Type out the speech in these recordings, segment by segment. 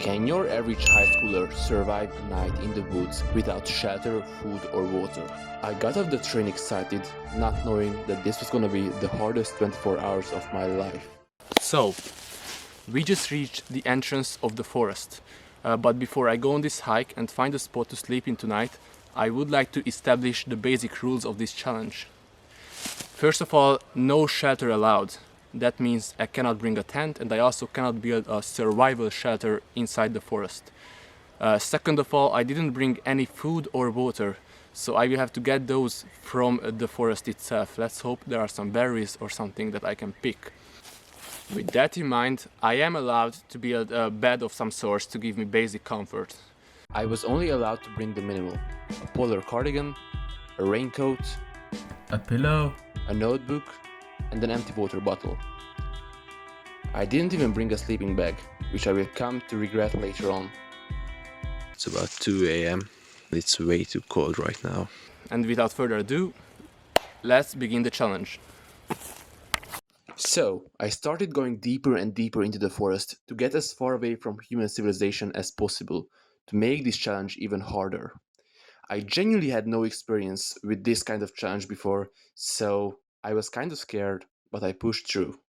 Can your average high schooler survive a night in the woods without shelter, food or water? I got off the train excited, not knowing that this was gonna be the hardest 24 hours of my life. So, we just reached the entrance of the forest. But before I go on this hike and find a spot to sleep in tonight, I would like to establish the basic rules of this challenge. First of all, no shelter allowed. That means I cannot bring a tent, and I also cannot build a survival shelter inside the forest. Second of all, I didn't bring any food or water, so I will have to get those from the forest itself. Let's hope there are some berries or something that I can pick. With that in mind, I am allowed to build a bed of some sort to give me basic comfort. I was only allowed to bring the minimal: a polar cardigan, a raincoat, a pillow, a notebook, and an empty water bottle. I didn't even bring a sleeping bag, which I will come to regret later on. It's about 2 AM. It's way too cold right now. And without further ado, let's begin the challenge. So, I started going deeper and deeper into the forest to get as far away from human civilization as possible, to make this challenge even harder. I genuinely had no experience with this kind of challenge before, so I was kind of scared, but I pushed through.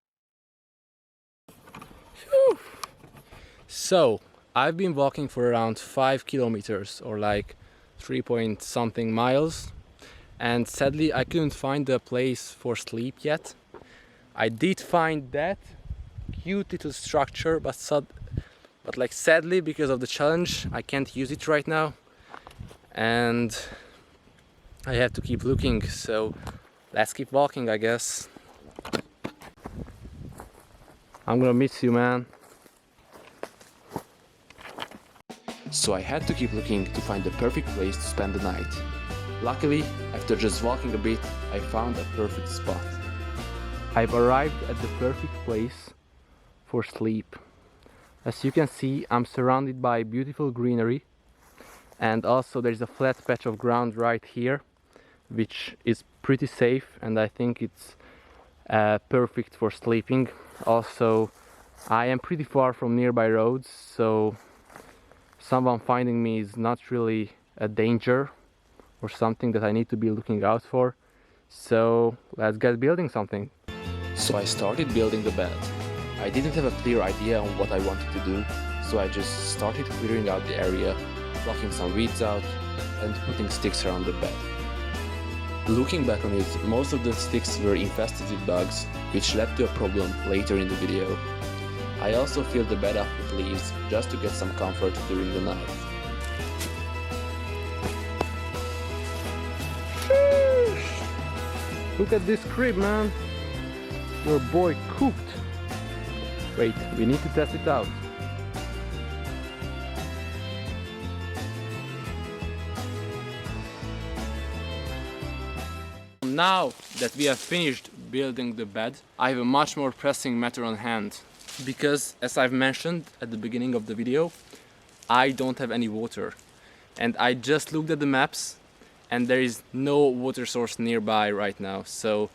So, I've been walking for around 5 kilometers or like 3 point something miles, and sadly I couldn't find a place for sleep yet. I did find that cute little structure, but sadly, because of the challenge, I can't use it right now, and I have to keep looking. So let's keep walking, I guess. I'm gonna miss you, man. So I had to keep looking to find the perfect place to spend the night. Luckily, after just walking a bit, I found a perfect spot. I've arrived at the perfect place for sleep. As you can see, I'm surrounded by beautiful greenery, and also there's a flat patch of ground right here, which is pretty safe, and I think it's perfect for sleeping. Also, I am pretty far from nearby roads, so someone finding me is not really a danger or something that I need to be looking out for. So let's get building something. So I started building the bed. I didn't have a clear idea on what I wanted to do, so I just started clearing out the area, plucking some weeds out, and putting sticks around the bed. Looking back on it, most of the sticks were infested with bugs, which led to a problem later in the video. I also filled the bed up with leaves just to get some comfort during the night. Look at this crib, man. Your boy cooked. Wait, we need to test it out. Now that we have finished building the bed, I have a much more pressing matter on hand. Because, as I've mentioned at the beginning of the video, I don't have any water. And I just looked at the maps, and there is no water source nearby right now. So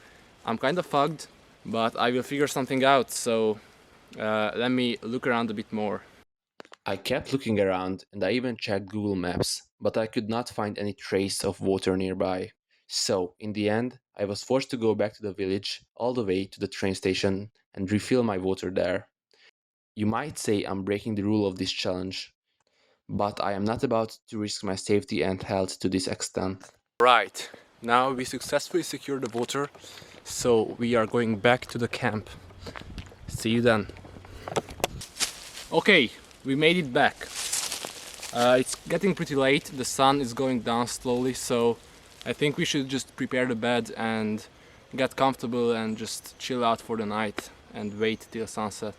I'm kind of fucked, but I will figure something out. So let me look around a bit more. I kept looking around and I even checked Google Maps, but I could not find any trace of water nearby. So, in the end, I was forced to go back to the village all the way to the train station and refill my water there. You might say I'm breaking the rule of this challenge, but I am not about to risk my safety and health to this extent. Right, now we successfully secured the water, so we are going back to the camp. See you then. Okay, we made it back. It's getting pretty late, the sun is going down slowly, so I think we should just prepare the bed and get comfortable and just chill out for the night and wait till sunset.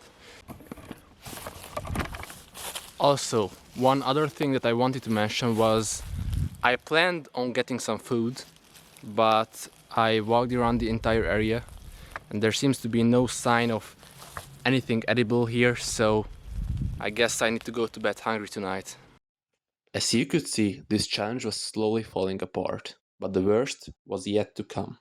Also, one other thing that I wanted to mention was I planned on getting some food, but I walked around the entire area and there seems to be no sign of anything edible here, so I guess I need to go to bed hungry tonight. As you could see, this challenge was slowly falling apart, but the worst was yet to come.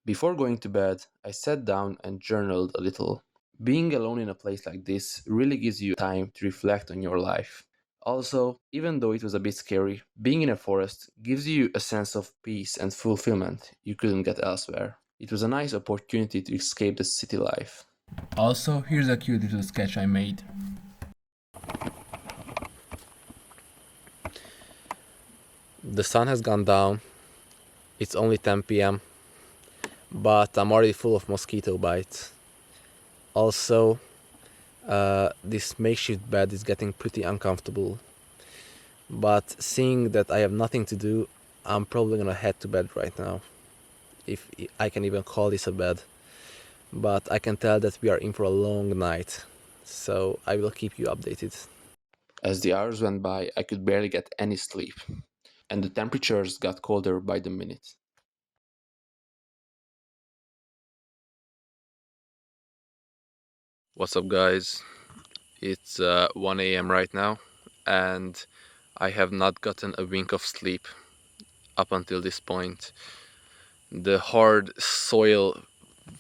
Before going to bed, I sat down and journaled a little. Being alone in a place like this really gives you time to reflect on your life. Also, even though it was a bit scary, being in a forest gives you a sense of peace and fulfillment you couldn't get elsewhere. It was a nice opportunity to escape the city life. Also, here's a cute little sketch I made. The sun has gone down. It's only 10 p.m. but I'm already full of mosquito bites. Also, this makeshift bed is getting pretty uncomfortable. But seeing that I have nothing to do, I'm probably gonna head to bed right now. If I can even call this a bed. But I can tell that we are in for a long night. So I will keep you updated. As the hours went by, I could barely get any sleep, and the temperatures got colder by the minute. What's up, guys? It's 1 a.m. right now, and I have not gotten a wink of sleep up until this point. The hard soil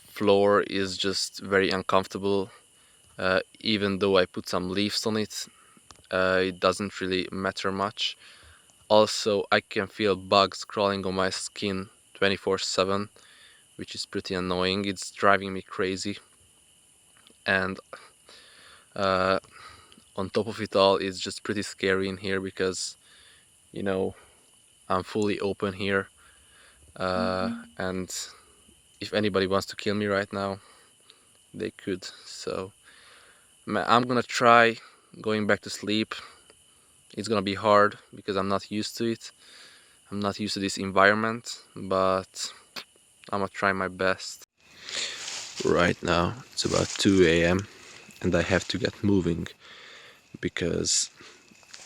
floor is just very uncomfortable. Even though I put some leaves on it, it doesn't really matter much. Also, I can feel bugs crawling on my skin 24/7, which is pretty annoying. It's driving me crazy. And on top of it all, it's just pretty scary in here because, you know, I'm fully open here. And if anybody wants to kill me right now, they could. So I'm gonna try going back to sleep. It's gonna be hard because I'm not used to it. I'm not used to this environment, but I'm gonna try my best. Right now it's about 2 a.m. and I have to get moving because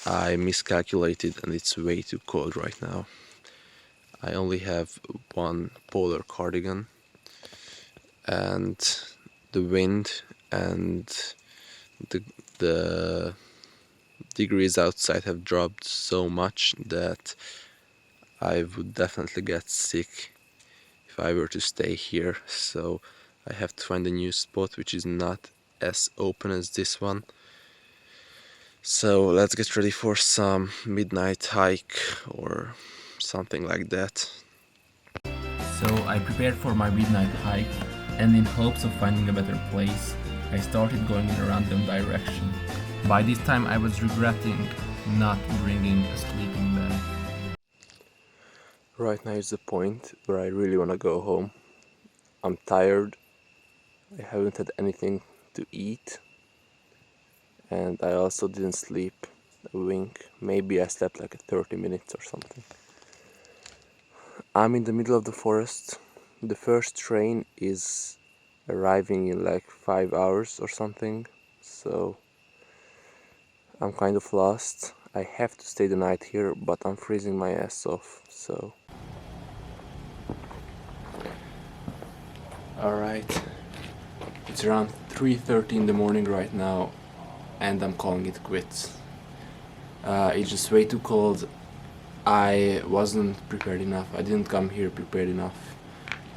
I miscalculated and it's way too cold right now. I only have one polar cardigan, and the wind and the degrees outside have dropped so much that I would definitely get sick if I were to stay here. So I have to find a new spot which is not as open as this one. So let's get ready for some midnight hike or something like that. So I prepared for my midnight hike, and in hopes of finding a better place, I started going in a random direction. By this time I was regretting not bringing a sleeping bag. Right now is the point where I really want to go home. I'm tired. I haven't had anything to eat. And I also didn't sleep a wink. Maybe I slept like 30 minutes or something. I'm in the middle of the forest. The first train is arriving in like 5 hours or something. So I'm kind of lost. I have to stay the night here, but I'm freezing my ass off. So alright, it's around 3:30 in the morning right now, and I'm calling it quits. It's just way too cold. I wasn't prepared enough. I didn't come here prepared enough.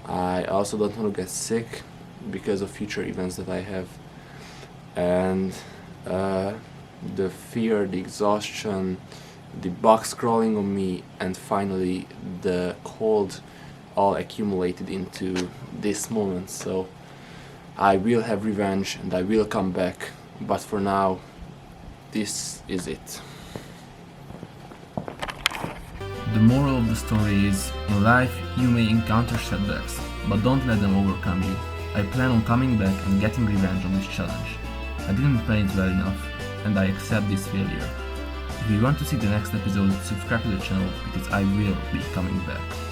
I also don't want to get sick because of future events that I have. And the fear, the exhaustion, the bugs crawling on me, and finally the cold all accumulated into this moment. So I will have revenge and I will come back, but for now this is it. The moral of the story is, in life you may encounter setbacks, but don't let them overcome you. I plan on coming back and getting revenge on this challenge. I didn't plan it well enough, and I accept this failure. If you want to see the next episode, subscribe to the channel because I will be coming back.